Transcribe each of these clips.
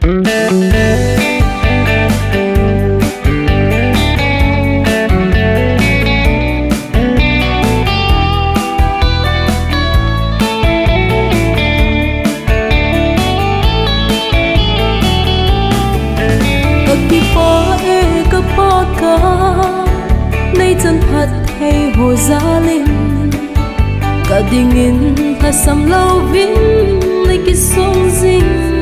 nay chân thật hay hồ giá lên cả đình in thật sầm lâu vĩnh lấy cái sông dinh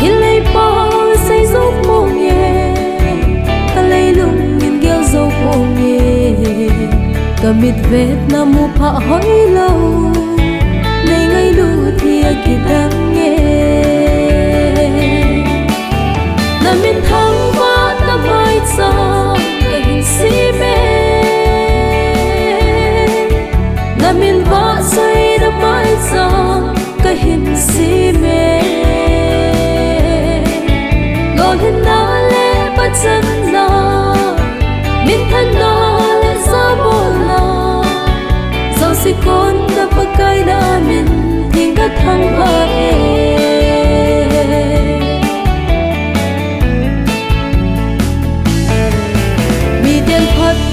khi lấy bao say dốc mồ nhẹ ta lấy lùng nhìn gheo dâu mồ nhẹ cả mịt vết nam mù phạ hỏi lâu nay ngay lù thì kỳ đang nghe na min thăng vát na mai cha cái hình si mê na min vát say na mai cha cái hình si mê lo hin na lệ bắt chân na min thân na lệ sa bồ la dẫu si con đã bắt cái na min thiên đã thăng vát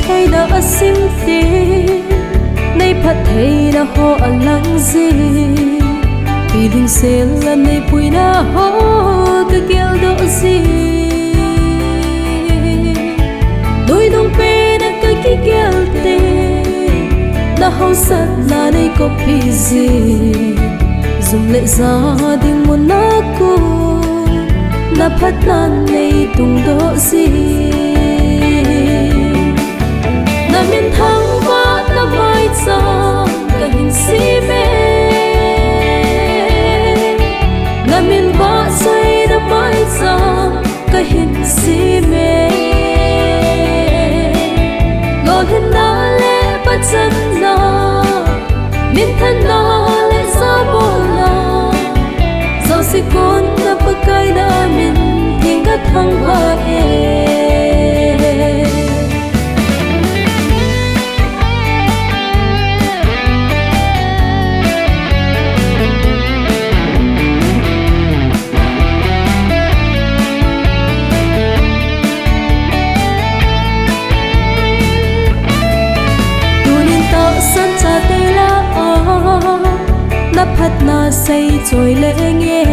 thấy đã sim tì nay phát thấy đã ho ăn lăng gì vì linh xe lần này bụi đã ho cái kêu độ gì đôi đông pe đã cái kêu tê đã hao sắt là đây có bị gì dùng lệ ra đình muốn nát cô đã phát lan này tung độ gì na min thăng vát na mai cha cái hình si mê na min vát say na mai cha cái hình si mê lo hin na lệ bắt chân na min thân na lệ sa bồ la dẫu si con na bắt cái na min thiên đã thăng vát đã phát na say trôi lệ nghe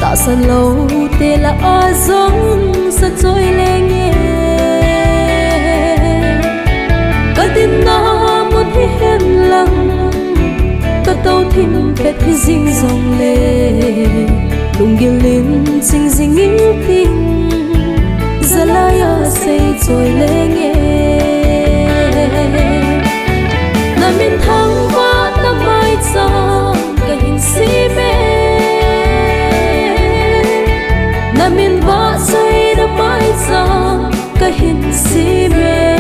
ta sân lâu tê là a giống sa trôi lệ nghe cả tin na một hi hen lăng cả tàu thuyền phết hi dinh dòng lệ lùng ghiền lên xinh xinh nghiêng phình giờ lại a say trôi lệ nghe na min thăng vát na mai cha cái hình si mê na min vát say na mai cha cái hình si mê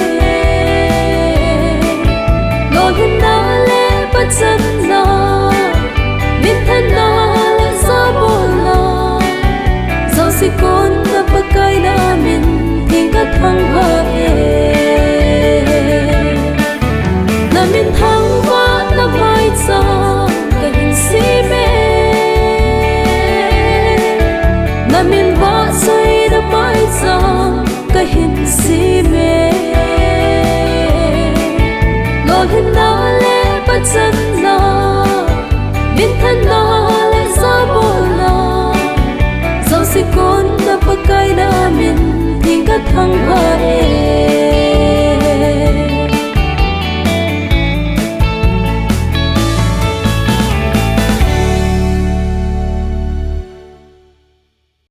lo hin na lệ bắt chân na min thân na lệ sa bồ la dẫu si con đã bắt cái na min thiên đã thăng vát na min thăng vát na mai cha cái hình si mê na min vát say na mai cha cái hình si mê lo hin na lệ bắt chân na min thân na lệ sa bồ la dẫu si con đã bắt cái na min thiên đã thăng vát